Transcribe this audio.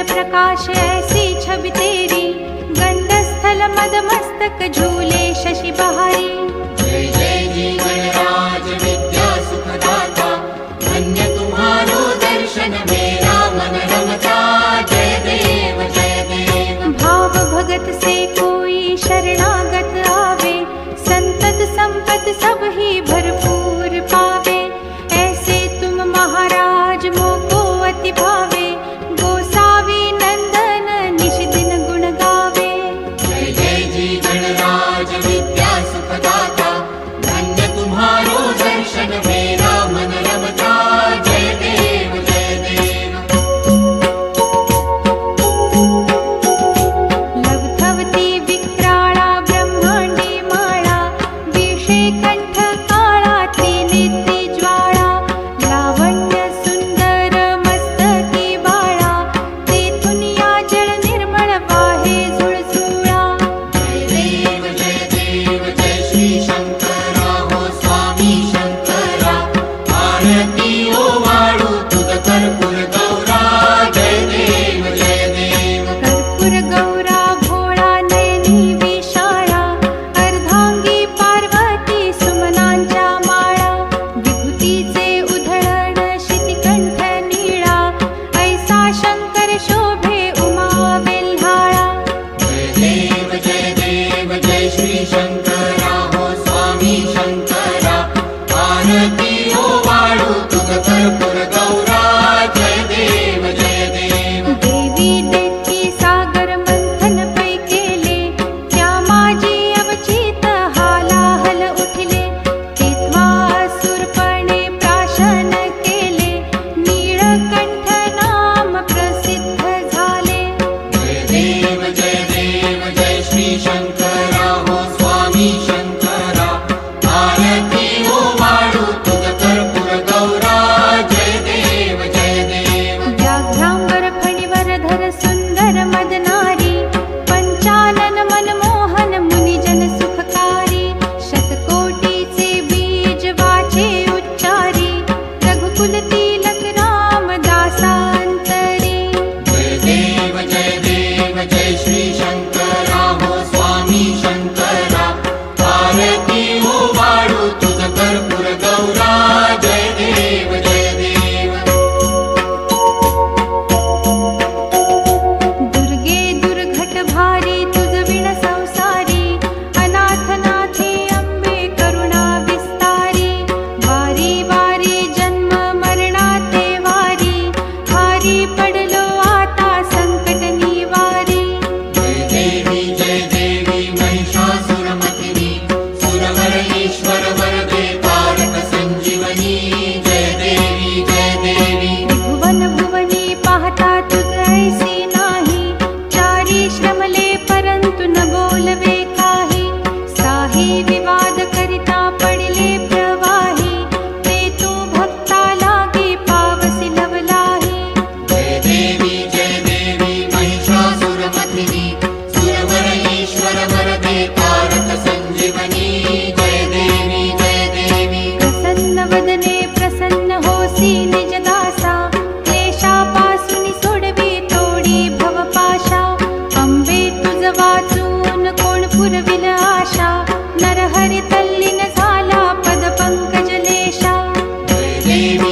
प्रकाश ऐसी छवि तेरी, गंधस्थल मदमस्तक झूले शशि बहारी। जय जय जी गणराज विद्या सुखदाता, धन्य तुम्हारो दर्शन मेरा मन रमता। जय देव जय देव। भाव भगत से कोई शरणागत आवे, संतत संपत सब ही भरपूर पावे। ऐसे तुम महाराज मोको अति भावे, गोसावी नंदन निश दिन गुण गावे। जय जय जी गणराज विद्या सुखदाता, धन्य तुम्हारो दर्शन मेरा मन रमता। जय देव जय देव। लवथवती विक्राळा ब्रह्मांडी माळा, विषे कंठ काळा त्रिनेत्री ज्वाळा। लावण्य सुंदर मस्तकी बाळा, तेथून या जळ निर्मळ वाहे झुळझुळा। जय देव जय श्री शंकरा हो स्वामी शंकरा, आरती ओ वाळू तुझ कर्पूर गौरा। जय देव जय देव। कर्पूर गौरा भोळा नयनी विशाळा, अर्धांगी पार्वती सुमनांच्या माळा। विभूतीचे उधळण शितिकंठ नीळा, ऐसा शंकर शोभे उमा वेल्हाळा। जय देव जय श्री शंकरा हो स्वामी शंकरा, आरती ओ वाळू तुझ कर्पूर गौरा। जय देव जय देव। देवी देती सागर मंथन पै केले, त्या माझी अवचित हालाहल उठले। तेव्हा असुरपणे प्राशन केले, नीळकंठ नाम प्रसिद्ध झाले। जय देव जय श्री शंकरा हो स्वामी शंकरा, आरती ओ वाळू तुझ कर्पूर गौरा। जय देव जय देव। व्याघ्रांबर फणीवर धर सुंदर मदनारी, पंचानन मनमोहन मुनिजन सुखकारी। शतकोटीचे बीज वाचे उच्चारी, रघुकुल तिलक रामदासांतरी। जय देव जय श्री शंकरा हो स्वामी शंकरा, आरती ओ वाळू तुझ कर्पूर गौरा। जय देव जय देव। दुर्गे दुर्घट भारी तुझ विण संसारी, अनाथनाथे अंबे करुणा विस्तारी। वारी वारी जन्म मरणाते वारी, हारी पडलो आता संकट निवारी। जय देवी महिषासुरमर्दिनी, सुरवर ईश्वर वरदे तारक संजीवनी। जय देवी जय देवी। भुवन भुवनी पाहता तुझ ऐसी नाही, चारी श्रमले परंतु न बोलवे काही। साही विवाद करिता पडिले प्रवाही, ते तू भक्ता लागी पावसी लवलाही। जय देवी महिषासुरमर्दिनी, सुरवर ईश्वर वरदे तारक संजीवनी। जय देवी जय देवी। प्रसन्न वदने प्रसन्न होसी निज दासा, क्लेशापासून सोडवी तोडी भवपाशा। अंबे तुझ वाचून कोण पुरविल आशा, नरहरी तल्लीन झाला पद पंकज लेशा। जय देवी